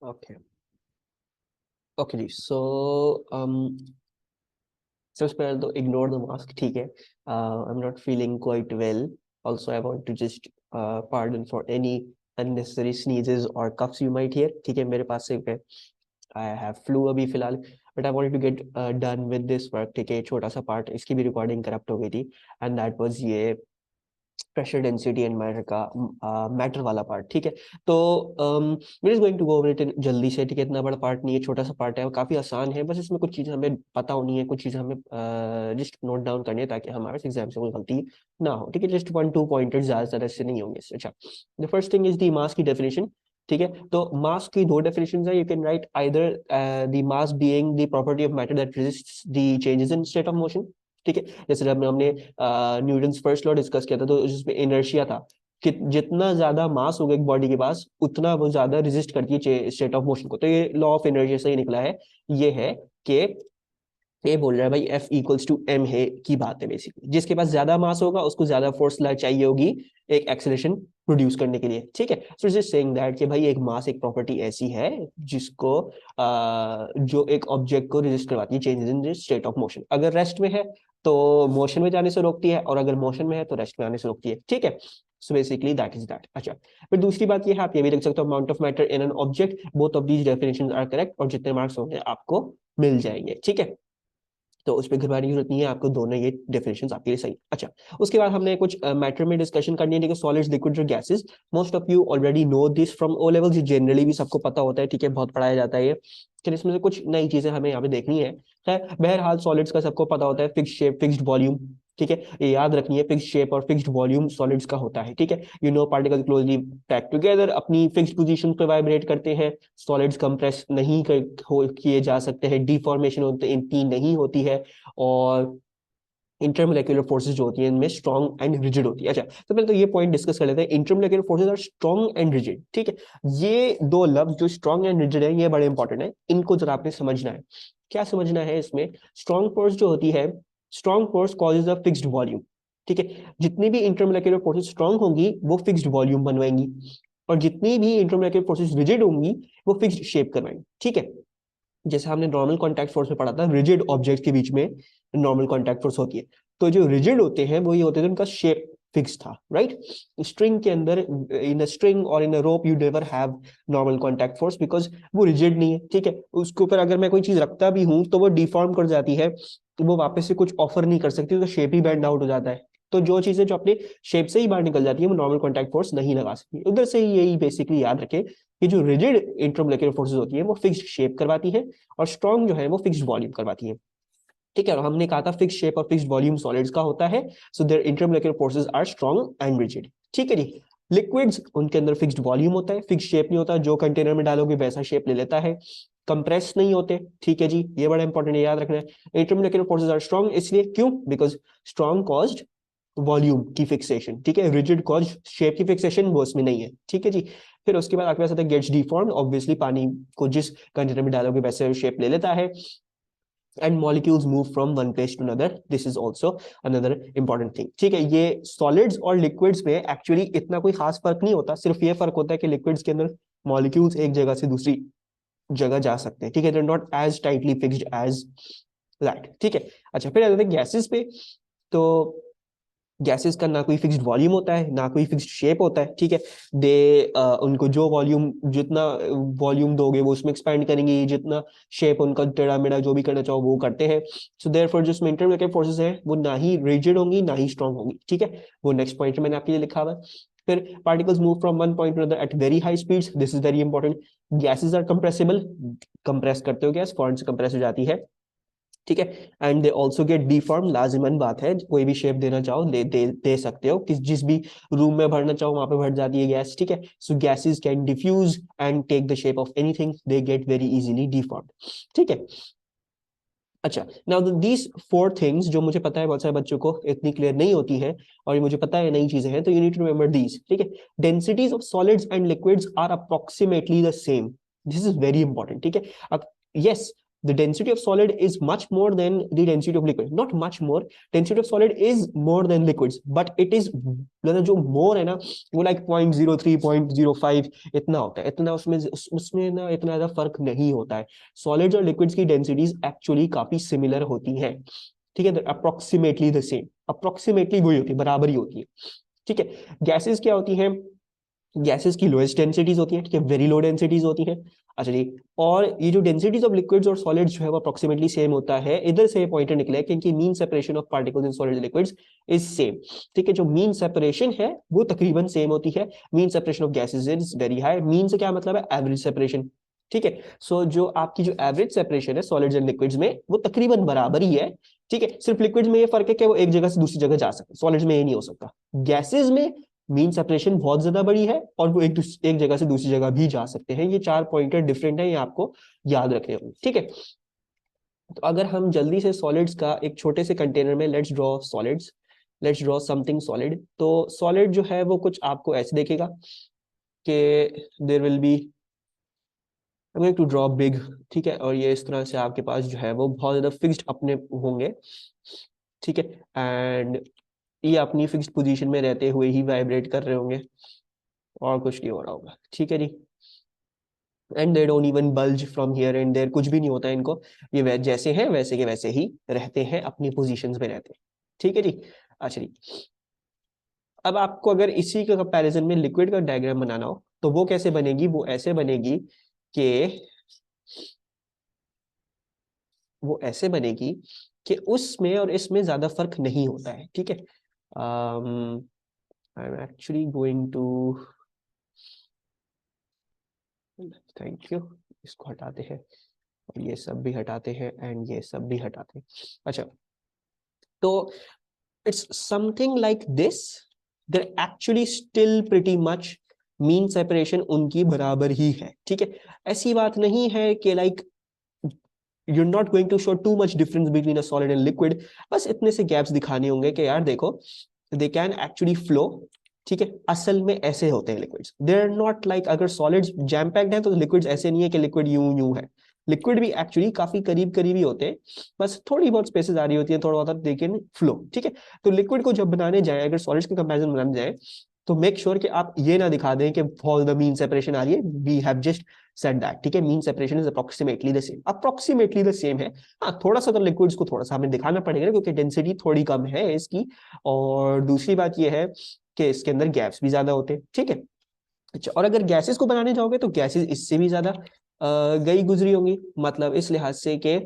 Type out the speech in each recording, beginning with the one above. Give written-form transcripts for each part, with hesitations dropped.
Okay okay जी। सो सबसे पहले तो इग्नोर द मास्क, ठीक है। I am not feeling quite well, also I want to just pardon for any unnecessary sneezes or coughs you might hear, ठीक है। मेरे पास एक आई हैव फ्लू अभी फिलहाल, but I wanted to get done with this work, ठीक है। छोटा सा पार्ट, इसकी भी रिकॉर्डिंग करप्ट हो गई थी, एंड दैट वाज ये प्रेशर डेंसिटी एंड मैटर का मैटर वाला पार्ट, ठीक है। तो we is going to go over it जल्दी से, ठीक है। इतना बड़ा पार्ट नहीं है, छोटा सा पार्ट है, वो काफी आसान है। बस इसमें कुछ चीजें हमें पता होनी है, कुछ चीजें हमें जस्ट नोट डाउन करनी है, ताकि हमारे एग्जाम से कोई गलती ना हो, ठीक है। जस्ट 1-2 पॉइंटर्स, ज्यादा इससे नहीं होंगे। अच्छा, the first thing is the mass की डेफिनेशन, ठीक है। तो मास की दो डेफिनेशंस है। You can write either the mass being the property of matter that resists the changes in state of motion, ठीक है। जैसे जब हमने न्यूटन्स फर्स्ट लॉ डिस्कस किया था, तो जिसमें इनर्शिया था कि जितना ज्यादा मास होगा एक बॉडी के पास, उतना वो ज्यादा रेजिस्ट करती है स्टेट ऑफ मोशन को। तो ये लॉ ऑफ इनर्शिया से ही निकला है। ये है कि ये बोल रहा है भाई F इक्वल्स टू एम है की बात है बेसिकली। जिसके पास ज्यादा मास होगा उसको ज्यादा फोर्स चाहिए होगी एक एक्सेलरेशन प्रोड्यूस करने के लिए, ठीक है। So it is saying that कि भाई एक मास एक प्रॉपर्टी ऐसी है जिसको जो एक ऑब्जेक्ट को रेजिस्ट करवाती है changes in state of motion. अगर रेस्ट में है तो मोशन में जाने से रोकती है, और अगर मोशन में है तो रेस्ट में आने से रोकती है, ठीक है। So basically that is that. अच्छा, फिर दूसरी बात ये है, आप ये भी लिख सकते हो amount of matter in an object, both of these definitions are correct, और जितने मार्क्स होंगे आपको मिल जाएंगे, ठीक है। तो उस पर घबराने की जरूरत नहीं है आपको, दोनों ये डेफिनेशंस आपके लिए सही। अच्छा, उसके बाद हमने कुछ मैटर में डिस्कशन करनी है, ठीक है। सॉलिड्स, लिक्विड्स और gases, most of you already know this from O levels, generally भी सबको पता होता है, ठीक है। बहुत पढ़ाया जाता है ये, लेकिन इसमें से कुछ नई चीजें हमें यहाँ पे देखनी है। बहरहाल सॉलिड्स का सबको पता होता है, फिक्स्ड शेप, फिक्स्ड वॉल्यूम, ठीक है। ये याद रखनी है, फिक्स्ड शेप और फिक्स्ड वॉल्यूम सॉलिड्स का होता है, ठीक है। You know particle closely packed together अपनी फिक्स्ड पोजीशन पे वाइब्रेट करते हैं। सॉलिड्स कंप्रेस नहीं किए जा सकते हैं, डिफॉर्मेशन होते इनकी नहीं होती है, और इंटरमोलेक्युलर फोर्सेस जो होती हैं इनमें स्ट्रॉन्ग एंड रिजिड होती है। अच्छा, तो पहले तो ये पॉइंट डिस्कस कर लेते हैं, intermolecular forces are strong and rigid, ठीक है। ये दो लफ्ज जो स्ट्रॉन्ग एंड रिजिड है, ये बड़े इंपॉर्टेंट है, इनको जरा आपने समझना है। क्या समझना है इसमें? स्ट्रॉन्ग फोर्स जो होती है, strong force causes a fixed volume, ठीक है। जितनी भी इंटरमोलेक्युलर फोर्सेस स्ट्रॉन्ग होंगी वो फिक्स्ड वॉल्यूम बनवाएंगी, और जितनी भी इंटरमोलेक्युलर फोर्सेस रिजिड होंगी वो फिक्स्ड शेप करवाएंगी, ठीक है। जैसे हमने नॉर्मल कॉन्टैक्ट फोर्स में पढ़ा था, रिजिड ऑब्जेक्ट के बीच में नॉर्मल कॉन्टैक्ट फोर्स होती है। तो जो रिजिड होते हैं वो ये होते थे, उनका शेप फिक्स था, राइट। स्ट्रिंग के अंदर, इन अ स्ट्रिंग और in a rope, you never have normal contact force, because वो रिजिड नहीं है, ठीक है। उसके ऊपर अगर मैं कोई चीज रखता भी हूं तो वो डिफॉर्म कर जाती है, तो वो वापस से कुछ ऑफर नहीं कर सकती, उसका शेप ही बैंड आउट हो जाता है। तो जो चीजें जो अपने शेप से ही बाहर निकल जाती है वो नॉर्मल कॉन्टैक्ट फोर्स नहीं लगा सकती। उधर से ही यही बेसिकली याद रखे कि जो रिजिड इंटरमोलेक्युलर फोर्सेस होती है वो फिक्स्ड शेप करवाती है, और स्ट्रॉन्ग जो है वो फिक्स्ड वॉल्यूम करवाती है, ठीक है। और हमने कहा था फिक्स्ड शेप और फिक्स्ड वॉल्यूम सॉलिड्स का होता है, so their intermolecular forces are strong and rigid, ठीक है जी। लिक्विड्स, उनके अंदर फिक्स्ड वॉल्यूम होता है, फिक्स्ड शेप नहीं होता, जो कंटेनर में डालोगे वैसा शेप ले लेता है। कंप्रेस नहीं होते, ठीक है जी, ये बड़ा इंपॉर्टेंट है, याद रखना है। इंटरमोलेक्युलर फोर्सेस आर स्ट्रॉन्ग, इसलिए क्यों? बिकॉज स्ट्रॉन्ग कॉज्ड वॉल्यूम की फिक्सेशन, ठीक है। रिजिड कॉज शेप की फिक्सेशन, वो इसमें नहीं है, ठीक है जी। फिर उसके बाद आपके पास आता है गेट्स डिफॉर्म्ड, ऑब्वियसली पानी को जिस कंटेनर में डालोगे वैसे शेप ले लेता है, and molecules move from one place to another, this is also another important thing, ठीक है। ये सॉलिड्स और लिक्विड्स में एक्चुअली इतना कोई खास फर्क नहीं होता, सिर्फ ये फर्क होता है कि लिक्विड्स के अंदर मॉलिक्यूल्स एक जगह से दूसरी जगह जा सकते हैं, ठीक है। They are not as tightly fixed as that, ठीक है। अच्छा, फिर आ जाते हैं गैसेस पे। तो गैसेस का ना कोई फिक्स्ड वॉल्यूम होता है, ना कोई फिक्स्ड शेप होता है, ठीक है। दे उनको जो वॉल्यूम, जितना वॉल्यूम दोगे वो उसमें एक्सपैंड करेंगे, जितना शेप उनका टेढ़ा मेढ़ा जो भी करना चाहो वो करते हैं। सो देयरफॉर जो इंटरमोलेक्युलर फोर्सेस हैं वो ना ही रिजिड होंगी ना ही स्ट्रॉन्ग होंगी, ठीक है। वो नेक्स्ट पॉइंट मैंने आपके लिए लिखा हुआ है। फिर particles move from one point to another at very high speeds, this is very important. Gases are compressible, compress करते हो गैस, फॉरेन से कंप्रेस हो जाती है, ठीक है। And they also get deform, लाजिमन बात है, कोई भी शेप देना चाहो दे सकते हो, जिस भी रूम में भरना चाहो वहां पे भर जाती है गैस, ठीक है। So gases can diffuse and take the shape of anything, they get very easily deformed, ठीक है। अच्छा, नाउ दीज 4 थिंग्स जो मुझे पता है बहुत सारे बच्चों को इतनी क्लियर नहीं होती है, और ये मुझे पता है नई चीजें हैं, तो you need to remember these, ठीक है। Densities of solids and liquids are approximately the same, this is very important, ठीक है। अब yes, the density of solid is much more than the density of liquid. Not much more, density of solid is more than liquids, but it is, मतलब जो more है ना वो like 0.03 0.05 इतना होता है, इतना उसमें ना इतना ज्यादा फर्क नहीं होता है। सॉलिड्स और लिक्विड्स की डेंसिटीज एक्चुअली काफी सिमिलर होती हैं, ठीक है, अप्रोक्सीमेटली द सेम, अप्रोक्सीमेटली वही होती है, बराबर ही होती है, ठीक है। गैसेस क्या होती हैं, गैसेस की लोएस्ट डेंसिटीज होती हैं, ठीक है, वेरी लो डेंसिटीज होती हैं। अच्छा जी, और ये जो डेंसिटीज ऑफ लिक्विड्स और सॉलिड्स जो है वो अप्रोक्सीमेटली सेम होता है। इधर से पॉइंटर निकला है कि इनकी mean separation of particles in solid liquids is same, ठीक है। जो मीन सेपरेशन है वो तकरीबन सेम होती है। Mean separation of gases is very high. Mean से क्या मतलब है, एवरेज सेपरेशन, ठीक है। सो जो आपकी जो एवरेज सेपरेशन है सॉलिड्स एंड लिक्विड्स में वो तकरीबन बराबर ही है, ठीक है। सिर्फ लिक्विड्स में ये फर्क है कि वो एक जगह से दूसरी जगह जा सकते, सॉलिड्स में ये नहीं हो सकता। गैसेस में मीन सेपरेशन बहुत ज्यादा बड़ी है और वो एक जगह से दूसरी जगह भी जा सकते हैं। ये 4 पॉइंटर डिफरेंट है, ये आपको याद रखने होंगे, ठीक है। तो अगर हम जल्दी से सॉलिड्स का एक छोटे से कंटेनर में, let's draw solids, let's draw something solid. तो सॉलिड जो है वो कुछ आपको ऐसे देखेगा कि there will be, I am going to draw big, ठीक है, और ये इस तरह से आपके पास जो है वो बहुत ज्यादा फिक्स्ड अपने होंगे, ठीक है। एंड ये अपनी फिक्स्ड पोजीशन में रहते हुए ही वाइब्रेट कर रहे होंगे और कुछ नहीं हो रहा होगा, ठीक है जी। And they don't even bulge from here and there, कुछ भी नहीं होता है इनको, ये जैसे हैं वैसे के वैसे ही रहते हैं, अपनी पोजीशंस में रहते हैं, ठीक है जी। अच्छा जी, अब आपको अगर इसी के कंपैरिजन में लिक्विड का डायग्राम बनाना हो तो वो कैसे बनेगी, वो ऐसे बनेगी कि वो ऐसे बनेगी कि उसमें और इसमें ज्यादा फर्क नहीं होता है, ठीक है। I am actually going to, thank you, इसको हटाते हैं और ये सब भी हटाते हैं एंड ये सब भी हटाते हैं। अच्छा, तो it's something like this, there actually still pretty much mean separation उनकी बराबर ही है, ठीक है। ऐसी बात नहीं है कि like you're not going to show too much difference between a solid and liquid, बस इतने से गैप्स दिखाने होंगे कि यार देखो they can actually flow, ठीक है। असल में ऐसे होते हैं liquids, they are not like, अगर सॉलिड्स जैम पैक्ड है तो लिक्विड्स ऐसे नहीं है कि लिक्विड यूं यूं है, लिक्विड भी एक्चुअली काफी करीब करीब ही होते हैं, बस थोड़ी बहुत स्पेसेस आ रही होती है, थोड़ा बहुत दे कैन फ्लो, ठीक है। तो लिक्विड को जब बनाने जाए, अगर सॉलिड्स के कंपैरिजन बनाने जाए तो मेक श्योर कि आप ये ना दिखा दें कि फॉर द मीन सेपरेशन आ रही है, we have just said that, ठीक है। Mean separation is approximately the same, approximately the same है। हाँ, थोड़ा सा तो लिक्विड्स को थोड़ा सा हमें दिखाना पड़ेगा क्योंकि डेंसिटी थोड़ी कम है इसकी, और दूसरी बात ये है कि इसके अंदर गैप्स भी ज्यादा होते हैं, ठीक है। अच्छा, और अगर गैसेस को बनाने जाओगे तो गैसेस इससे भी ज्यादा गई गुजरी होंगी, मतलब इस लिहाज से कि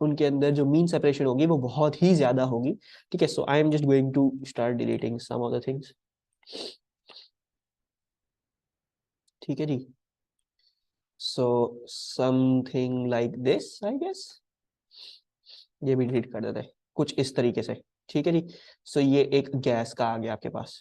उनके अंदर जो मीन सेपरेशन होगी वो बहुत ही ज्यादा होगी, ठीक है। So I am just going to start deleting some of the things, ठीक है जी। So something like this I guess, ये भी डिलीट कर देते हैं कुछ इस तरीके से, ठीक है जी। सो ये एक गैस का आ गया आपके पास,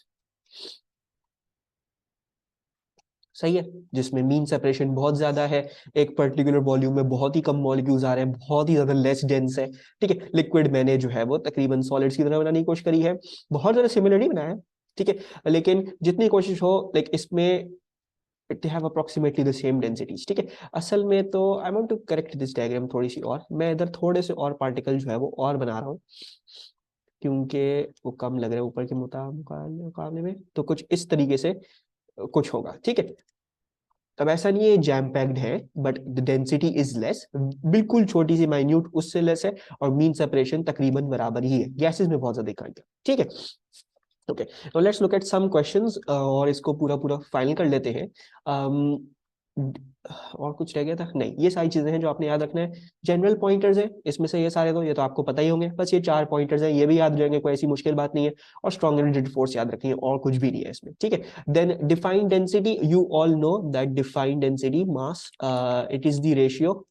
सही है, जिसमें मीन सेपरेशन बहुत ज्यादा है, एक पर्टिकुलर वॉल्यूम में बहुत ही कम मॉलिक्यूल्स आ रहे हैं, बहुत ही ज्यादा लेस डेंस है, ठीक है। लिक्विड मैंने जो है वो तकरीबन सॉलिड्स की तरह बनाने की कोशिश करी है, बहुत ज्यादा सिमिलर ही बनाया है, ठीक है, लेकिन जितनी कोशिश हो लाइक इसमें it have approximately the same densities, ठीक है। असल में तो I want to correct this diagram थोड़ी सी, और मैं इधर थोड़े से और पार्टिकल जो है वो और बना रहा हूँ क्योंकि वो कम लग रहे हैं ऊपर के मुकाबले में, तो कुछ इस तरीके से कुछ होगा, ठीक है। तब ऐसा नहीं है जैम पैक्ड है, but the density is less, बिल्कुल छोटी सी माइन्यूट उससे लेस है, और मीन सेपरेशन तकरीबन बराबर ही है, गैसेस में बहुत ज्यादा दिखाई, ठीक है। ओके, तो let's look at some questions और इसको पूरा पूरा फाइनल कर लेते हैं। और कुछ रह गया था नहीं, ये सारी चीजें हैं जो आपने याद रखना है। जनरल पॉइंटर्स हैं इसमें से, ये सारे तो ये तो आपको पता ही होंगे, बस ये 4 पॉइंटर्स हैं, ये भी याद रहेंगे, कोई ऐसी मुश्किल बात नहीं है। और स्ट्रॉन्ग एंड रिजिड फोर्स याद रखनी है, और कुछ भी नहीं है इसमें, ठीक है। Then define density, you all know that define density mass, it is the ratio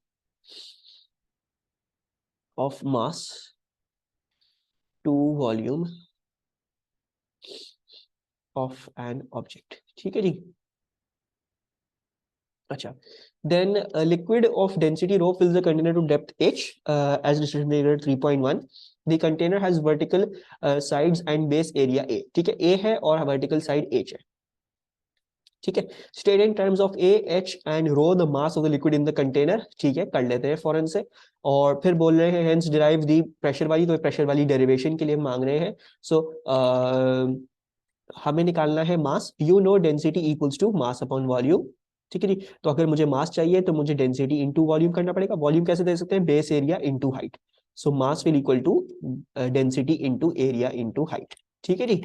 of mass to volume of an object, ठीक है जी। अच्छा, then a liquid of density rho fills the container to depth h as distributed 3.1. The container has vertical sides and base area a, ठीक है, a है और vertical side h है, ठीक है। State in terms of A h and rho the mass of the liquid in the container, ठीक है, कर लेते हैं फौरन से। और फिर बोल रहे हैं हेंस डिराइव दी प्रेशर वाली, तो प्रेशर वाली डेरिवेशन के लिए मांग रहे हैं। सो हमें निकालना है mass, you know density equals to mass upon volume, ठीक है जी। तो अगर मुझे मास चाहिए तो मुझे डेंसिटी इनटू वॉल्यूम करना पड़ेगा। वॉल्यूम कैसे दे सकते हैं, base area into height. So mass will equal to density into area into height, ठीक है जी।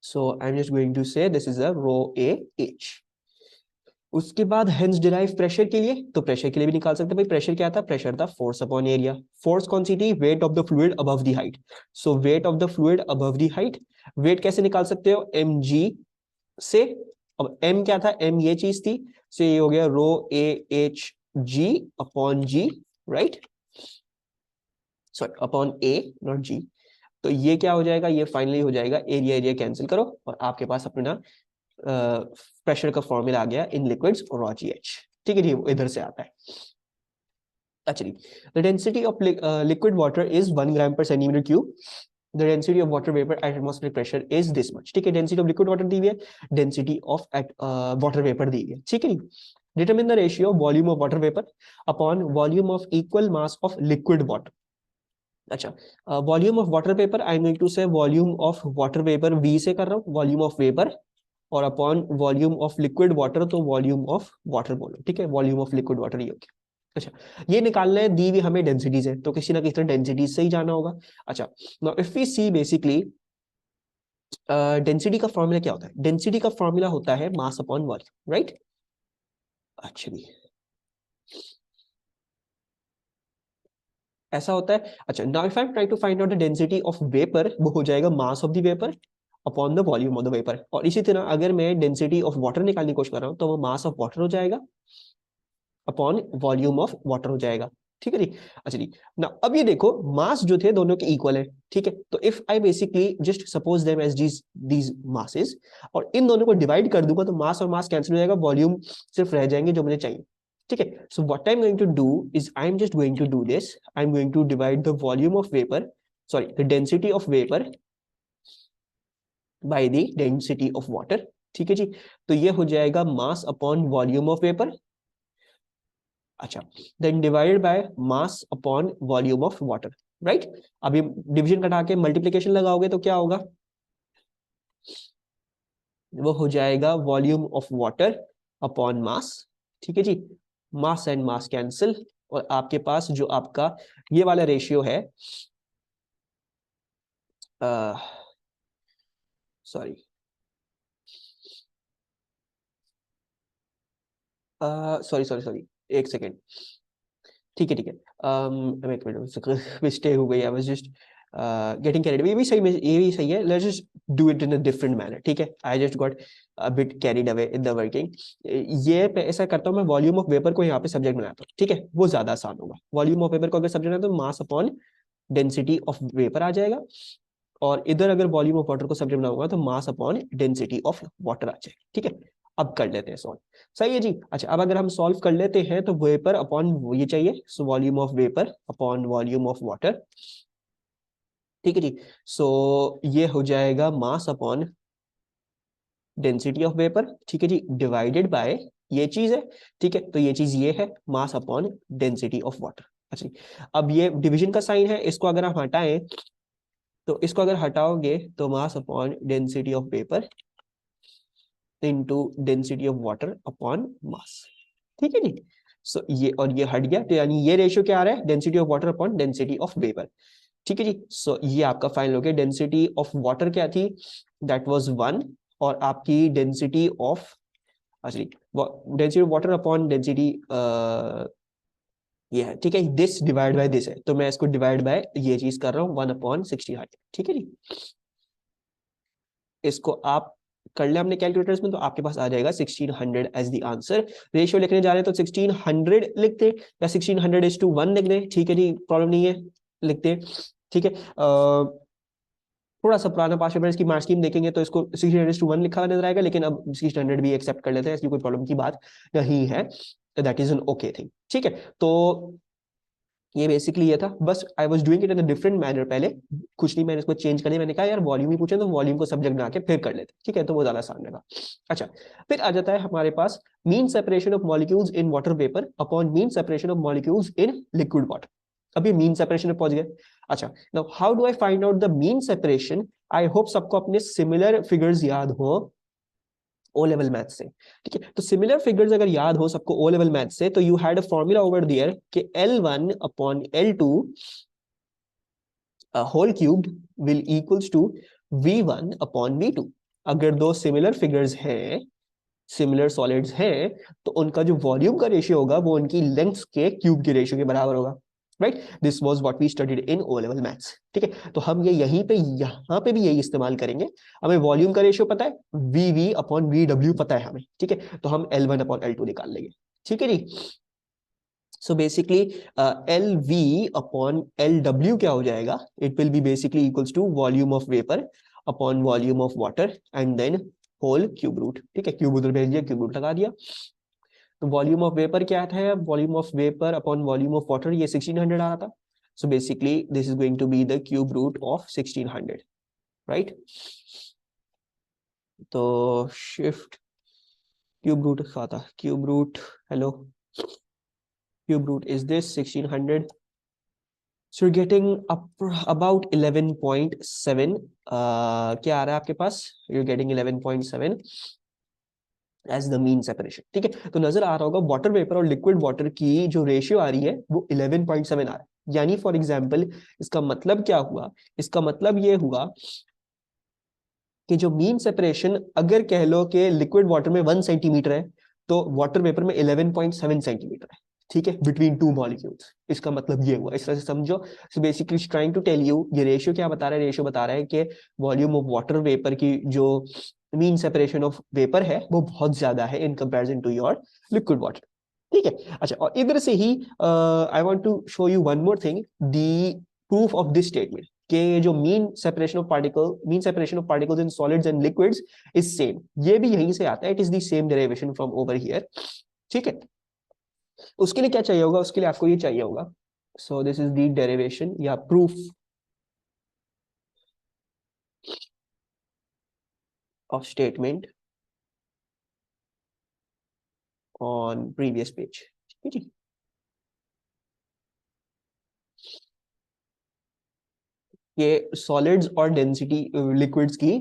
So I am just going to say this is a rho A H. उसके बाद हेंस डिराइव प्रेशर के लिए, तो प्रेशर के लिए भी निकाल सकते हैं भाई। प्रेशर क्या था, प्रेशर था फोर्स अपॉन एरिया। फोर्स कौन सी थी, weight of the fluid above the height. So weight of the fluid above the height, weight कैसे निकाल सकते हो, एम जी से। अब m क्या था, m ये चीज थी, so ये हो गया rho A H G upon G, right, sorry upon A not G. तो ये क्या हो जाएगा, ये फाइनली हो जाएगा, एरिया एरिया कैंसिल करो और आपके पास अपना प्रेशर का फॉर्मूला आ गया in liquids rho G H, ठीक है जी, वो इधर से आता है। अच्छा जी, the density of liquid water is 1 gram पर centimetre cube. The density of water vapor at atmospheric pressure is this much, ठीक है। डेंसिटी ऑफ लिक्विड वाटर दी हुई है, डेंसिटी ऑफ वाटर वेपर दी हुई है, ठीक है। Determine the ratio volume of water vapour upon volume of equal mass of liquid water. अच्छा, volume of water vapour, I am going to say volume of water vapour V से कर रहा हूँ, वॉल्यूम ऑफ वेपर, और upon volume of liquid water, तो volume of water बोलो, ठीक है, वॉल्यूम ऑफ लिक्विड वाटर ये हो गया। अच्छा, ये निकालना है, दी हुई हमें डेंसिटीज है, तो किसी ना किसी तरह डेंसिटीज से ही जाना होगा। अच्छा, now if we see basically density का फॉर्मूला क्या होता है, डेंसिटी का फॉर्मूला होता है मास अपॉन वॉल्यूम, राइट। अच्छा, ऐसा होता है। अच्छा, now if I am trying to find out the density of vapour, वो हो जाएगा mass of the vapour upon the volume of the vapour. और इसी तरह अगर मैं डेंसिटी ऑफ वाटर निकालने की कोशिश कर रहा हूं, तो वो मास ऑफ वाटर हो जाएगा अपॉन वॉल्यूम ऑफ वाटर हो जाएगा, ठीक है जी। अच्छा जी, ना अब ये देखो मास जो थे दोनों के इक्वल है, ठीक है। तो if I basically just suppose them as these masses और इन दोनों को डिवाइड कर दूंगा, तो मास और मास कैंसिल हो जाएगा, वॉल्यूम सिर्फ रह जाएंगे जो मुझे चाहिए, ठीक है। So what I am going to do is I am just going to do this, I am going to divide the volume of vapour, sorry the density of vapour by the density of water, ठीक है जी। तो ये हो जाएगा mass upon volume of vapour. अच्छा, then divided by mass upon volume of water, right. अभी division कटा के मल्टीप्लिकेशन लगाओगे तो क्या होगा, वो हो जाएगा volume of water upon mass, ठीक है जी। मास एंड मास कैंसिल, और आपके पास जो आपका ये वाला रेशियो है, सॉरी सॉरी सॉरी सॉरी, एक सेकेंड, ठीक है ठीक है, एक मिनट मिस्टेक हो गई, I was just getting carried, ये भी सही है, let's just do it in a different manner, ठीक है। I just got a bit carried away in the working. ये ऐसा करता हूँ मैं, वॉल्यूम ऑफ वेपर को यहाँ पे सब्जेक्ट बनाता हूँ, ठीक है, वो ज्यादा आसान होगा। वॉल्यूम ऑफ वेपर को अगर सब्जेक्ट बनाता हूँ, mass upon density of vapour आ जाएगा, और इधर अगर वॉल्यूम ऑफ वाटर को सब्जेक्ट बनाऊंगा तो mass upon density of water आ जाएगा, ठीक है। अब कर लेते हैं सॉल्व, सही है जी। अच्छा, अब अगर हम सॉल्व कर लेते हैं तो वेपर अपॉन ये चाहिए, so volume of vapour upon volume of water, ठीक है जी। सो ये हो जाएगा mass upon density of vapour, ठीक है जी, डिवाइडेड बाय ये चीज है, ठीक है। तो ये चीज ये है मास अपॉन डेंसिटी ऑफ वाटर। अच्छा जी, अब ये डिवीजन का साइन है, इसको अगर हम हटाएं, तो इसको अगर हटाओगे तो mass upon density of vapour into density of water upon mass, ठीक है जी। सो ये और ये हट गया, तो यानी ये रेशियो क्या आ रहा है, density of water upon density of vapour, ठीक है जी। सो ये आपका फाइनल हो गया, डेंसिटी ऑफ वाटर क्या थी, दैट वाज 1, और आपकी डेंसिटी ऑफ, अच्छा density of water upon density ये है, ठीक है। दिस डिवाइड बाय दिस है, तो मैं इसको डिवाइड बाय ये चीज कर रहा हूँ 1/1600, ठीक है जी। इसको आप कर ले हमने कैलकुलेटर्स में, तो आपके पास आ जाएगा 1600 एज द आंसर। रेशियो लिखने जा रहे हैं तो 1600 लिखते या 1600:1 लिख दें, ठीक है जी, प्रॉब्लम नहीं है, लिखते, ठीक है। थोड़ा सा पुराना पास्ट पेपर की मार्क स्कीम देखेंगे तो इसको 1600:1 लिखा हुआ नजर आएगा, लेकिन अब 1600 भी एक्सेप्ट कर लेते हैं, इसकी कोई प्रॉब्लम की बात नहीं है, that is an okay thing, ठीक है। तो ये बेसिकली ये था, बस I was doing it in a different manner. पहले कुछ नहीं, मैंने इसको चेंज करने, मैंने कहा यार वॉल्यूम ही पूछे तो वॉल्यूम को सब्जेक्ट बना के फिर कर लेते, ठीक है, तो वो ज्यादा आसान रहेगा। अच्छा, फिर आ जाता है हमारे पास mean separation of molecules in water vapour upon mean separation of molecules in liquid water. अभी मीन सेपरेशन में पहुंच गए। अच्छा, now how do I find out the mean separation? I hope सबको अपने सिमिलर फिगर्स याद हो ओ लेवल मैथ से, ठीक है। तो सिमिलर फिगर्स अगर याद हो सबको ओ लेवल मैथ से, तो you had a formula over there कि L1 upon L2 whole cubed will equals to V1 upon V2। अगर दो सिमिलर फिगर्स हैं, सिमिलर सॉलिड्स हैं, तो उनका जो वॉल्यूम का रेशियो होगा वो उनकी लेंथ्स के क्यूब के रेशियो के बराबर होगा। Right, this was what we studied in O level maths, ठीक है। तो हम ये यहीं पे यहाँ पे भी यही इस्तेमाल करेंगे। हमें वॉल्यूम का रेशियो पता है, वी अपॉन वी डब्ल्यू पता है हमें, ठीक है, तो हम L1 अपॉन L2 निकाल लेंगे, ठीक है जी। So basically L V upon L W क्या हो जाएगा, it will be basically equals to volume of vapour upon volume of water and then whole cube root, ठीक है, क्यूब उधर भेज दिया, क्यूब रूट लगा दिया। तो वॉल्यूम ऑफ वेपर क्या था, volume of vapour upon volume of water, ये 1600 आ रहा था। So basically this is going to be the cube root of 1600, right. तो शिफ्ट क्यूब रूट क्या था, cube root, hello, cube root is this 1600। So you're getting up about 11.7, क्या आ रहा है आपके पास, you're getting 11.7 as the mean separation, ठीक है। तो नजर आ रहा होगा वाटर वेपर और लिक्विड वाटर की जो रेशियो आ रही है वो 11.7 आ रहा है। यानी फॉर एग्जाम्पल इसका मतलब क्या हुआ, इसका मतलब ये हुआ कि जो मीन सेपरेशन अगर कह लो कि लिक्विड वाटर में 1 सेंटीमीटर है, तो वाटर वेपर में 11.7 सेंटीमीटर है, ठीक है, बिटवीन टू मॉलिक्यूल्स। इसका मतलब ये हुआ, इस तरह से समझो। So basically trying to tell you, ये रेशियो क्या बता रहा है, रेशियो बता रहा है कि वॉल्यूम ऑफ वाटर वेपर की जो मीन सेपरेशन ऑफ वेपर है वो बहुत ज्यादा है in comparison to your liquid water, ठीक है। अच्छा, और इधर से ही I want to show you one more thing, the proof of this statement, कि जो mean separation of particles in solids and liquids is same, ये भी यहीं से आता है, it is the same derivation from over here, ठीक है। उसके लिए क्या चाहिए होगा, उसके लिए आपको ये चाहिए होगा, so this is the derivation या proof of statement on previous page, ठीक है जी। ये सॉलिड्स और डेंसिटी लिक्विड्स की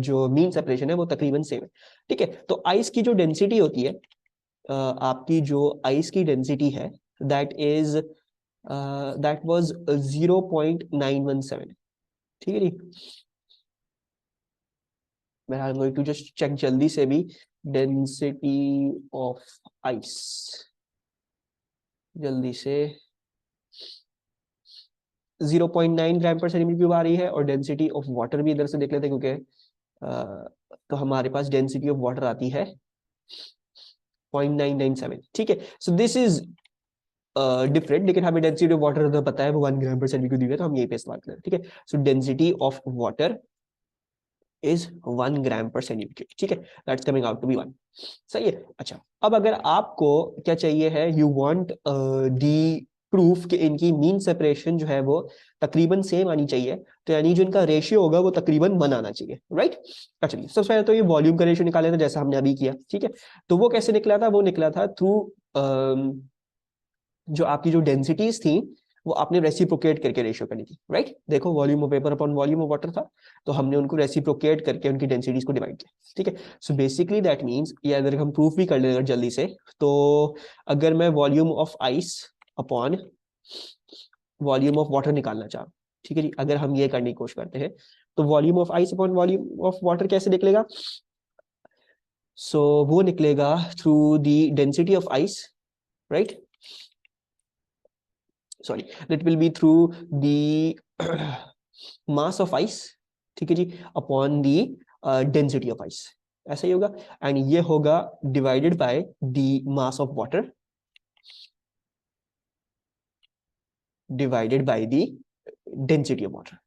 जो मीन सेपरेशन है वो तकरीबन सेम है, ठीक है। तो आइस की जो डेंसिटी होती है, आपकी जो आइस की डेंसिटी है, दैट इज दैट वाज 0.917, ठीक है जी। मैं I am going to just check जल्दी से भी डेंसिटी ऑफ आइस, जल्दी से 0.9 ग्राम पर सेंटीमीटर क्यूब आ रही है, और डेंसिटी ऑफ वाटर भी इधर से देख लेते हैं, क्योंकि तो हमारे पास डेंसिटी ऑफ वाटर आती है 0.997, ठीक है। सो दिस इज डिफरेंट, लेकिन हमें डेंसिटी ऑफ वाटर तो पता है, वो 1 ग्राम पर सेंटीमीटर क्यूब है, तो हम यही पे इस्तेमाल करें, ठीक है। So density of water is 1 gram पर सेंटीमीटर, ठीक है, that's coming out to be 1, सही है। अच्छा, अब अगर आपको क्या चाहिए है, यू वांट दी प्रूफ कि इनकी मीन सेपरेशन जो है वो तकरीबन सेम आनी चाहिए, तो यानी जो इनका रेशियो होगा वो तकरीबन 1 आना चाहिए, राइट। अच्छा, चलिए सबसे पहले तो ये वॉल्यूम का रेशियो निकाले थे जैसा हमने अभी किया, ठीक है। तो वो कैसे निकला था, वो निकला था थ्रू जो आपकी जो डेंसिटीज थी वो आपने रेसिप्रोकेट करके रेशियो करनी थी, राइट। देखो, volume of paper upon volume of water था, तो हमने उनको रेसिप्रोकेट करके उनकी डेंसिटीज को डिवाइड किया, ठीक है। सो बेसिकली दैट मींस, ये अगर हम प्रूफ भी कर लें जल्दी से, तो अगर मैं volume of ice upon volume of water निकालना चाहूँ, ठीक है जी, अगर हम ये करने की कोशिश करते हैं, तो volume of ice upon volume of water कैसे निकलेगा, सो वो निकलेगा through the density of ice, right, sorry, that will be through the mass of ice, ठीक है जी, upon the density of ice, ऐसा ही होगा। एंड ये होगा divided by the mass of water divided by the density of water,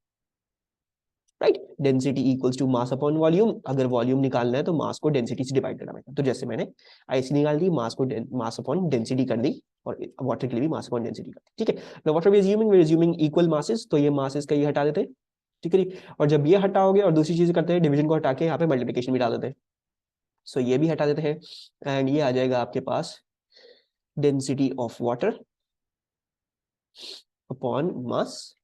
right. Density equals to mass upon volume, अगर volume निकालना है तो मास को डेंसिटी से डिवाइड करना पड़ेगा, तो जैसे मैंने आइस निकाल दी, मास को मास अपॉन डेंसिटी कर दी, और वाटर के लिए भी मास अपॉन डेंसिटी का, ठीक है। ना water we assuming equal masses, तो ये मासेस का ये हटा देते हैं, ठीक है जी। और जब ये हटाओगे और दूसरी चीज करते हैं, डिवीजन को हटा के यहाँ पे मल्टीप्लिकेशन भी डाल देते हैं, सो ये भी हटा देते हैं, एंड ये आ जाएगा आपके पास density of water upon mass,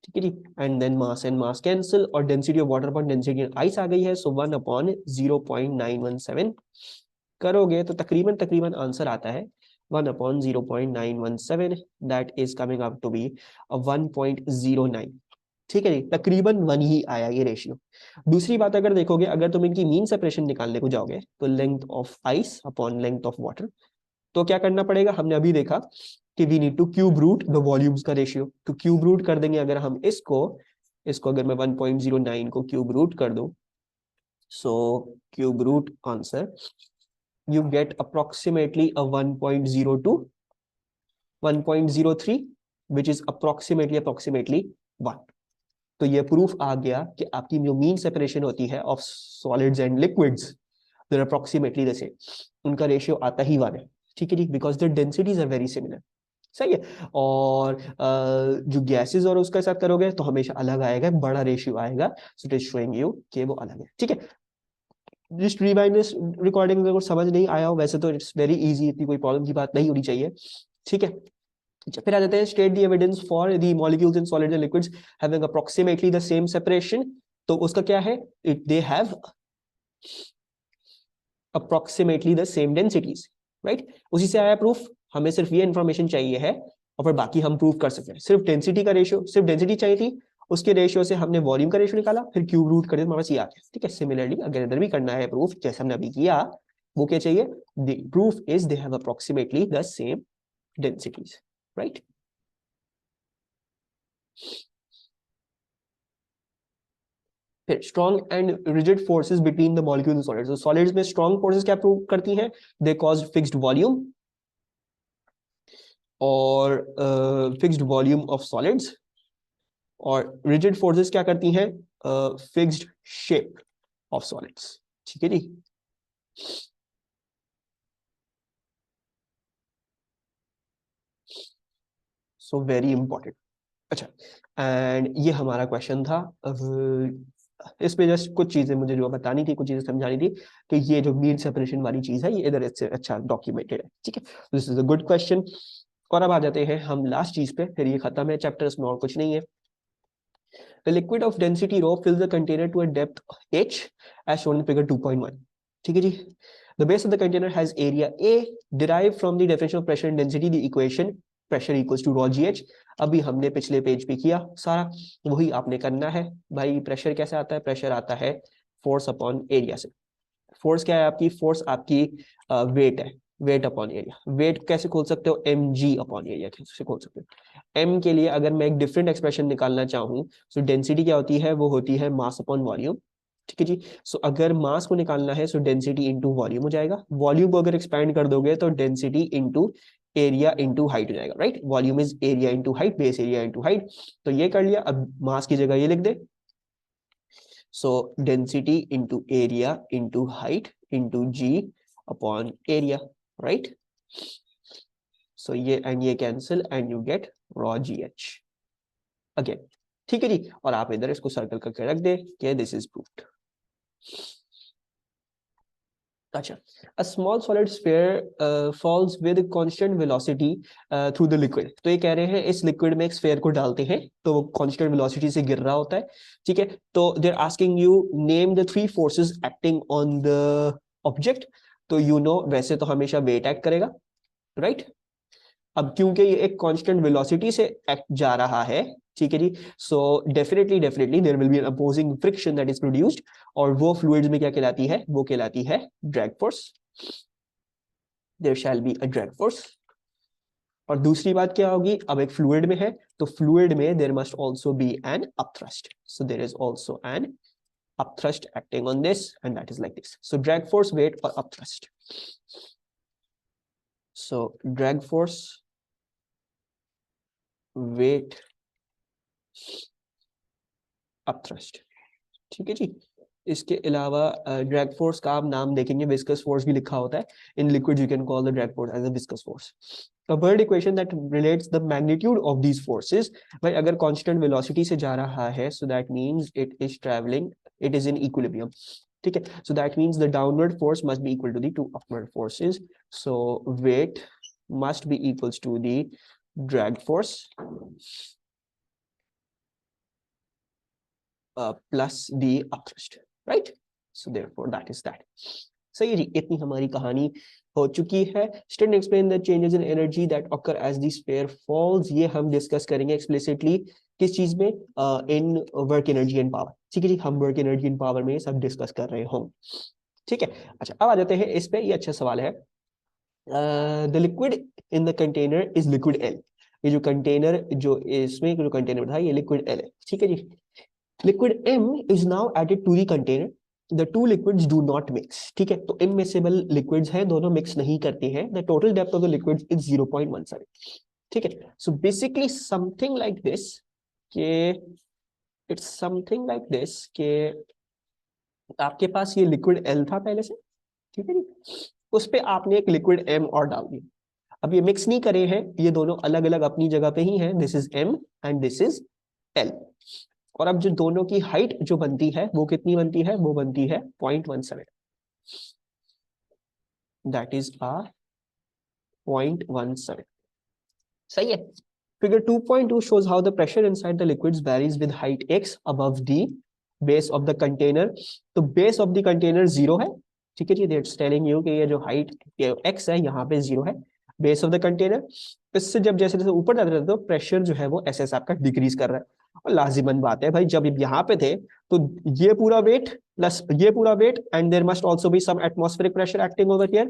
ठीक है जी। And then mass and mass cancel, और density of water upon density of ice आ गई है, सो 1/0.917 करोगे तो तकरीबन तकरीबन आंसर आता है 1/0.917, that is coming up to be 1.09, ठीक है जी। तकरीबन 1 ही आया ये रेशियो। दूसरी बात अगर देखोगे, अगर तुम इनकी मीन सेपरेशन निकालने को जाओगे तो length of ice upon length of water, तो क्या करना पड़ेगा, हमने अभी देखा कि we need to cube root the volumes का रेशियो, तो क्यूब रूट कर देंगे अगर हम इसको अगर मैं 1.09 को क्यूब रूट कर दूं, so cube root answer you get approximately a 1.02, 1.03, which is approximately 1। तो ये प्रूफ आ गया कि आपकी जो मीन सेपरेशन होती है of solids and liquids, they're approximately the same, उनका रेशियो आता ही 1 है, ठीक है जी, because the densities are very similar, सही है। और जो गैसेस और उसके साथ करोगे तो हमेशा अलग आएगा, बड़ा रेशियो आएगा, so it is showing you कि वो अलग है, ठीक है। जस्ट रिवाइंड दिस रिकॉर्डिंग, अगर समझ नहीं आया हो, वैसे तो इट्स वेरी इजी, इतनी कोई प्रॉब्लम की बात नहीं होनी चाहिए, ठीक है। फिर आ जाते हैं state the evidence for the molecules in solids and liquids having approximately the same separation, तो उसका क्या है, it they have approximately the same densities, right. उसी से आया प्रूफ, हमें सिर्फ ये इंफॉर्मेशन चाहिए है और फिर बाकी हम प्रूव कर सकते हैं। सिर्फ डेंसिटी का रेशियो, सिर्फ डेंसिटी चाहिए थी, उसके रेशियो से हमने वॉल्यूम का रेशियो निकाला, फिर क्यूब रूट कर दिया, हमारे पास ये आ गया, ठीक है। सिमिलरली अगर इधर भी करना है प्रूफ जैसे हमने अभी किया, वो क्या चाहिए, the proof is they have approximately the same densities, right. फिर strong and rigid forces between the molecules and solids, solids में स्ट्रॉन्ग फोर्सेस क्या प्रूव करती हैं, दे कॉज फिक्स्ड वॉल्यूम, और फिक्स्ड वॉल्यूम ऑफ सॉलिड्स, और rigid forces क्या करती हैं, फिक्स्ड शेप ऑफ सॉलिड्स, ठीक है जी। So very important. अच्छा, एंड ये हमारा क्वेश्चन था। इसमें जस्ट कुछ चीजें मुझे जो बतानी थी, कुछ चीजें समझानी थी कि ये जो मीन सेपरेशन वाली चीज है ये इधर इससे अच्छा डॉक्यूमेंटेड है, ठीक है। This is a good question. और अब आ जाते हैं हम लास्ट चीज पे, फिर ये खत्म है चैप्टर, इसमें और कुछ नहीं है। The liquid of density rho fills the container to a depth h as shown in figure 2.1, ठीक है जी। The base of the container has area A derived from the definition of pressure and density, the equation pressure equals to rho gh। अभी हमने पिछले page पे किया सारा, वही आपने करना है भाई। प्रेशर कैसे आता है, प्रेशर आता है फोर्स अपॉन एरिया से। फोर्स क्या है आपकी, फोर्स आपकी वेट है, वेट अपॉन एरिया। वेट कैसे खोल सकते हो, एम जी अपॉन एरिया कैसे खोल सकते हो। एम के लिए अगर मैं एक डिफरेंट एक्सप्रेशन निकालना चाहूँ, सो डेंसिटी क्या होती है, वो होती है मास अपॉन वॉल्यूम, ठीक है जी। सो अगर मास को निकालना है सो डेंसिटी इंटू वॉल्यूम हो जाएगा, वॉल्यूम को अगर एक्सपैंड कर दोगे तो density into area into height हो जाएगा, right. Volume is area into height, base area into height, तो ये कर लिया। अब मास की जगह ये लिख दे, so density into area into height into g upon area, right? So ये and ये cancel and you get rho gh again, ठीक है जी। और आप इधर इसको सर्कल करके रख दे कि this is proved। अच्छा, a small solid sphere falls with constant velocity through the liquid, तो ये कह रहे हैं इस लिक्विड में एक स्फेयर को डालते हैं तो वो कांस्टेंट वेलोसिटी से गिर रहा होता है, ठीक है। तो they are asking you name the 3 forces acting on the object, तो यू नो वैसे तो हमेशा वेट एक्ट करेगा, राइट। अब क्योंकि ये एक कांस्टेंट वेलोसिटी से एक्ट जा रहा है, ठीक है जी, so definitely definitely there will be an opposing friction that is produced, और वो फ्लूइड्स में क्या कहलाती है, वो कहलाती है drag force. There shall be a drag force. और दूसरी बात क्या होगी, अब एक फ्लूइड में है तो फ्लूइड में there must also be an upthrust, so there is also an upthrust acting on this, and that is like this. So drag force, weight, or upthrust. So drag force, weight, upthrust, ठीक है जी। इसके अलावा drag force का आप नाम देखेंगे, viscous force भी लिखा होता है। In liquid you can call the drag force as a viscous force. A bird equation that relates the magnitude of these forces, भाई अगर constant velocity से जा रहा है, so that means it is traveling, it is in equilibrium, ठीक है। So that means the downward force must be equal to the two upward forces, so weight must be equals to the drag force plus the upthrust, right? So therefore that is that. सही है जी, इतनी हमारी कहानी हो चुकी है। Student explain the changes in energy that occur as the sphere falls, ये हम डिस्कस करेंगे एक्सप्लिसिटली किस चीज में, in work energy and power, ठीक है जी। हम वर्क एनर्जी एंड पावर में सब डिस्कस कर रहे होंगे, ठीक है। अच्छा अब आ जाते हैं इस पे, ये अच्छा सवाल है। The liquid in the container is liquid L, ये जो कंटेनर जो इसमें जो कंटेनर था ये लिक्विड एल है, ठीक है जी। Liquid M is now added to the container, the two liquids do not mix, ठीक है। तो इमिसेबल लिक्विड्स हैं, दोनों मिक्स नहीं करते हैं। The total depth of the liquids is 0.17, ठीक है। So basically something like this के, इट्स समथिंग लाइक दिस के आपके पास ये लिक्विड एल था पहले से, ठीक है जी। उस पे आपने एक लिक्विड एम और डाल दिया। अब ये मिक्स नहीं करे हैं, ये दोनों अलग अलग अपनी जगह पे ही हैं, this is M and this is L. और अब जो दोनों की हाइट जो बनती है वो कितनी बनती है, वो बनती है 0.17, दैट इज 0.17, सही है। Figure 2.2 shows how the pressure inside the liquids varies with height x above the base of the container। तो base of the container 0 है, ठीक है जी। दैट्स टेलिंग यू कि ये जो हाइट x है यहाँ पे 0 है, बेस ऑफ द कंटेनर। इससे जब जैसे जैसे ऊपर जाते रहते तो प्रेशर जो है वो ऐसे ऐसे आपका डिक्रीज कर रहा है। और लाजिमन बात है भाई, जब यहाँ पे थे तो ये पूरा वेट प्लस ये पूरा weight, and there must also be some atmospheric pressure acting over here,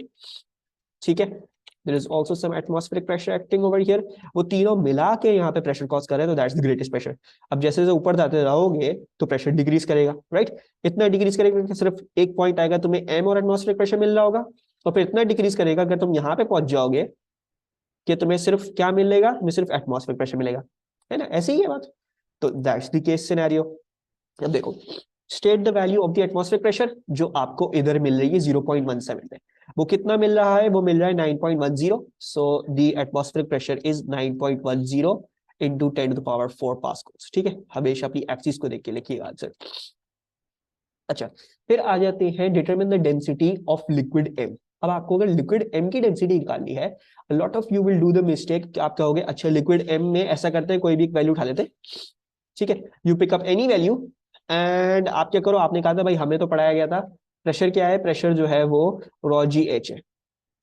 ठीक है। There is also some atmospheric pressure acting over here, वो तीनों मिला के यहाँ पे प्रेशर कॉज कर रहे हैं, तो दैट्स द ग्रेटेस्ट प्रेशर। अब जैसे जैसे ऊपर जाते रहोगे तो प्रेशर डिक्रीज करेगा, राइट। इतना डिक्रीज करेगा कि सिर्फ एक पॉइंट आएगा, तुम्हें एम और एटमॉस्फेरिक प्रेशर मिल रहा होगा, और फिर इतना डिक्रीज करेगा अगर तुम यहाँ पे पहुंच जाओगे कि तुम्हें सिर्फ क्या मिलेगा, तुम्हें सिर्फ एटमॉस्फेरिक प्रेशर मिलेगा, है ना, ऐसे ही है बात। तो दैट्स द केस सिनेरियो। अब देखो, state the value of the atmospheric pressure, जो आपको इधर मिल रही है 0.17 में, वो कितना मिल रहा है, वो मिल रहा है 9.10। So the atmospheric pressure is 9.10 into 10⁴ pascals, ठीक है। हमेशा अपनी एक्सिस को देख के लिखिएगा आंसर। अच्छा फिर आ जाते हैं determine the density of liquid M. अब आपको अगर लिक्विड एम की डेंसिटी निकालनी है, lot of you will do the mistake, आप कहोगे अच्छा लिक्विड एम में ऐसा करते हैं कोई भी एक वैल्यू उठा लेते हैं, ठीक है। You pick up any value and आप क्या करो, आपने कहा था भाई हमें तो पढ़ाया गया था प्रेशर क्या है, प्रेशर जो है वो रॉ जी एच है,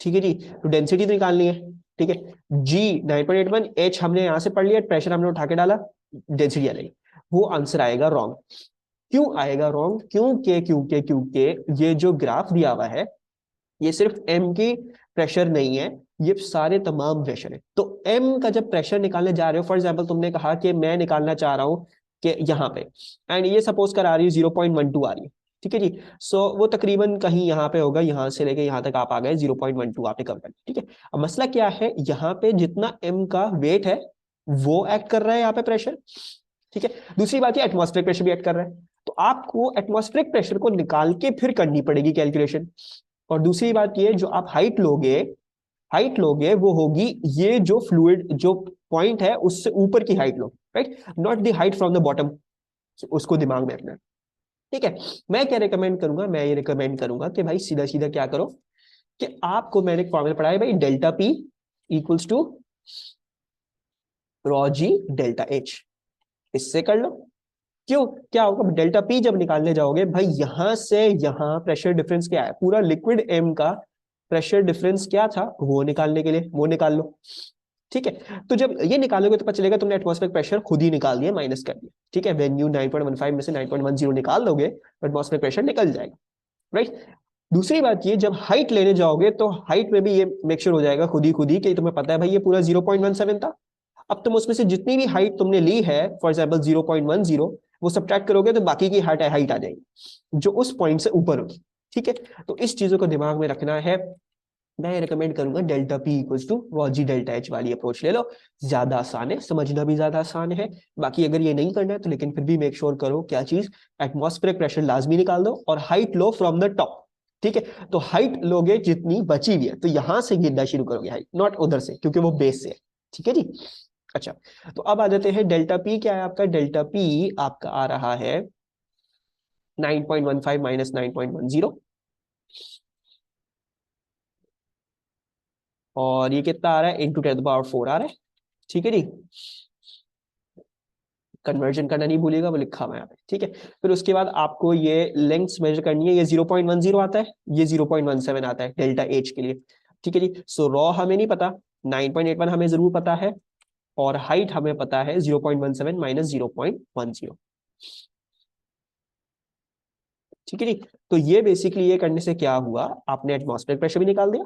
ठीक है जी। तो डेंसिटी तो निकालनी है, ठीक है। जी 9.81, एच हमने यहां से पढ़ लिया, प्रेशर हमने उठा के डाला, डेंसिटी आ जाएगी। वो आंसर आएगा रॉन्ग। क्यों आएगा रॉन्ग, क्योंकि ये जो ग्राफ दिया हुआ है ये सिर्फ एम की प्रेशर नहीं है, ये सारे तमाम प्रेशर है। तो एम का जब प्रेशर निकालने जा रहे हो, फॉर एग्जांपल तुमने कहा कि मैं निकालना चाह रहा हूं कि यहाँ पे, एंड ये सपोज कर आ रही है 0.12 आ रही है, ठीक है जी। सो वो तकरीबन कहीं यहाँ पे होगा, यहाँ से लेके यहाँ तक आप आ गए 0.12 आपने कम कर, ठीक है। अब मसला क्या है, यहाँ पे जितना एम का वेट है वो एक्ट कर रहा है यहाँ पे प्रेशर, ठीक है। दूसरी बात ये एटमॉस्फेरिक प्रेशर भी एक्ट कर रहा है, तो आपको एटमॉस्फेरिक प्रेशर को निकाल के फिर करनी पड़ेगी कैलकुलेशन। और दूसरी बात ये, जो आप हाइट लोगे वो होगी ये जो फ्लूइड जो पॉइंट है उससे ऊपर की height low, right, not the height from the bottom. उसको दिमाग में रखना, ठीक है। मैं क्या रिकमेंड करूंगा, मैं ये रिकमेंड करूंगा कि भाई सीधा सीधा क्या करो कि आपको मैंने एक फॉर्मूला पढ़ाया भाई, delta P equals to rho g delta h, इससे कर लो। क्यों, क्या होगा, डेल्टा पी जब निकालने जाओगे भाई, यहां से यहां प्रेशर डिफरेंस क्या है, पूरा लिक्विड एम का प्रेशर डिफरेंस क्या था वो निकालने के लिए वो निकाल लो, ठीक है। तो जब ये निकालोगे तो पता चलेगा तुमने एटमॉस्फेरिक प्रेशर खुद ही निकाल दिया, माइनस कर दिया, ठीक है। व्हेन यू 9.15 में से 9.10 निकाल दोगे तो एटमॉस्फेरिक प्रेशर निकल जाएगा, राइट। दूसरी बात ये, जब हाइट लेने जाओगे तो हाइट में भी ये मेक श्योर हो जाएगा खुद ही कि तुम्हें पता है भाई ये पूरा 0.17 था। अब तुम उसमें से जितनी भी हाइट तुमने ली है, फॉर एग्जाम्पल 0.10, वो सब्ट्रैक्ट करोगे तो बाकी की हाइट आ जाएगी जो उस पॉइंट से ऊपर होगी, ठीक है। तो इस चीजों को दिमाग में रखना है। मैं रिकमेंड करूंगा delta P equals to rho g delta h वाली अप्रोच ले लो, ज्यादा आसान है, समझना भी ज्यादा आसान है। बाकी अगर ये नहीं करना है तो लेकिन फिर भी मेक श्योर करो क्या चीज, एटमॉस्फेरिक प्रेशर लाजमी निकाल दो और height low from the top. ठीक है, तो हाइट लोगे जितनी बची हुई है तो यहां से गिरना शुरू करोगे हाइट, नॉट उधर से, क्योंकि वो बेस से है। ठीक है जी। अच्छा, तो अब आ जाते हैं डेल्टा पी क्या है आपका, डेल्टा पी आपका आ रहा है 9.15 माइनस 9.10, और ये कितना आ रहा है, इंटू 10 पावर 4 आ रहा है। ठीक है जी, कन्वर्जन करना नहीं भूलिएगा, वो लिखा हुआ है यहाँ पे। ठीक है, फिर उसके बाद आपको ये लेंथ मेजर करनी है, ये 0.10 आता है, ये 0.17 आता है डेल्टा एच के लिए। ठीक है जी, सो रॉ हमें नहीं पता, 9.81 हमें जरूर पता है, और हाइट हमें पता है 0.17 माइनस 0.10। ठीक है जी, तो ये बेसिकली ये करने से क्या हुआ, आपने एटमॉस्फेरिक प्रेशर भी निकाल दिया।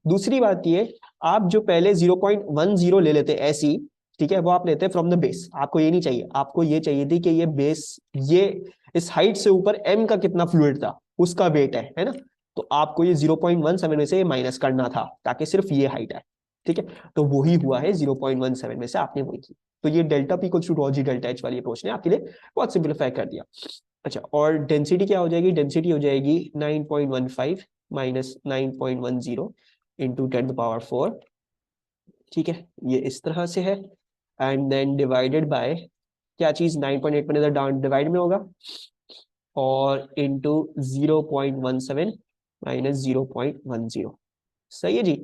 दूसरी बात ये, आप जो पहले 0.10 ले लेते ऐसी, ठीक है, वो आप लेते फ्रॉम द बेस, आपको ये नहीं चाहिए, आपको ये चाहिए थी कि ये बेस, ये इस हाइट से ऊपर एम का कितना फ्लूइड था उसका वेट है ना, तो आपको ये 0.17 में से माइनस करना था ताकि सिर्फ ये हाइट है। ठीक है, तो वही हुआ है, 0.17 में से आपने वही की। तो ये डेल्टा पी को टू जी डेल्टा एच वाली अप्रोच ने आपके लिए बहुत सिंप्लीफाई कर दिया। अच्छा, और डेंसिटी क्या हो जाएगी, डेंसिटी हो जाएगी 9.15 माइनस 9.10 इंटू 10 पावर 4। ठीक है, ये इस तरह से है, एंड देन डिवाइडेड बाय क्या चीज, 9.8 में इधर डिवाइड में होगा, और इंटू 0.17 माइनस 0.10। सही है जी,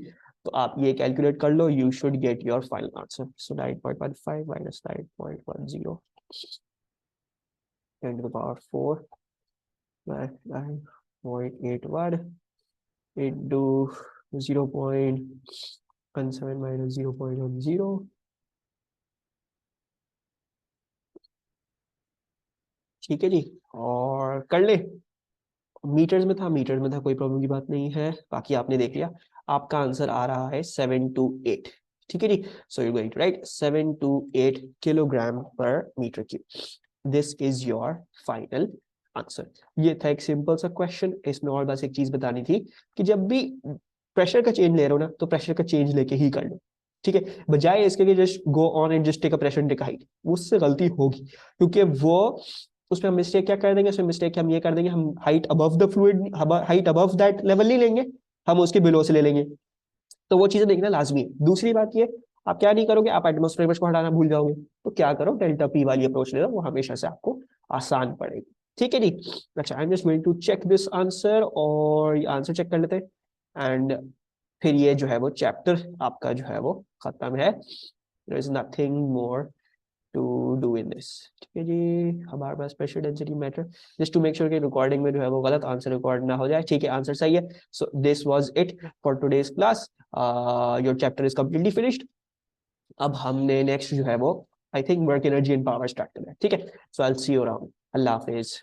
तो आप ये कैलकुलेट कर लो, you should get your final answer. So 9.15 minus 9.10 10 power 4 9.81 into 0.17 minus 0.10। ठीक है जी, और कर ले, मीटर्स में था, कोई प्रॉब्लम की बात नहीं है। बाकी आपने देख लिया, आपका आंसर आ रहा है 7 to 8। ठीक है जी, so you going to write 7 to 8 kilogram पर metre cube, this is your final answer. ये था एक सिंपल सा क्वेश्चन, इसमें और बस एक चीज बतानी थी कि जब भी प्रेशर का चेंज ले रहे हो ना, तो प्रेशर का चेंज लेके ही कर लो। ठीक है, बजाय इसके कि just go on and just take a pressure take height, उससे गलती होगी, क्योंकि वो उसमें हम मिस्टेक क्या कर देंगे, उसमें मिस्टेक हम ये कर देंगे, हम height above the fluid, height above that level नहीं लेंगे, हम उसके बिलो से ले लेंगे। तो वो चीजें देखना लाजमी है। दूसरी बात ये, आप क्या नहीं करोगे, आप एटमॉस्फेयर प्रेशर को हटाना भूल जाओगे, तो क्या करो, डेल्टा पी वाली अप्रोच ले लो, वो हमेशा से आपको आसान पड़ेगी। ठीक है जी। अच्छा, I am just going to check this answer, और ये आंसर चेक कर लेते हैं, एंड फिर ये जो है वो चैप्टर आपका जो है वो खत्म है। There is nothing more to do in this. ठीक है जी, हमारे पास pressure density matter, just to make sure कि रिकॉर्डिंग में जो है वो गलत आंसर रिकॉर्ड ना हो जाए। ठीक है, आंसर सही है। So this was it for today's class, your chapter is completely finished. अब हमने नेक्स्ट जो है वो I think work energy and power start करना है। ठीक है, so I will see you around. अल्लाह हाफिज।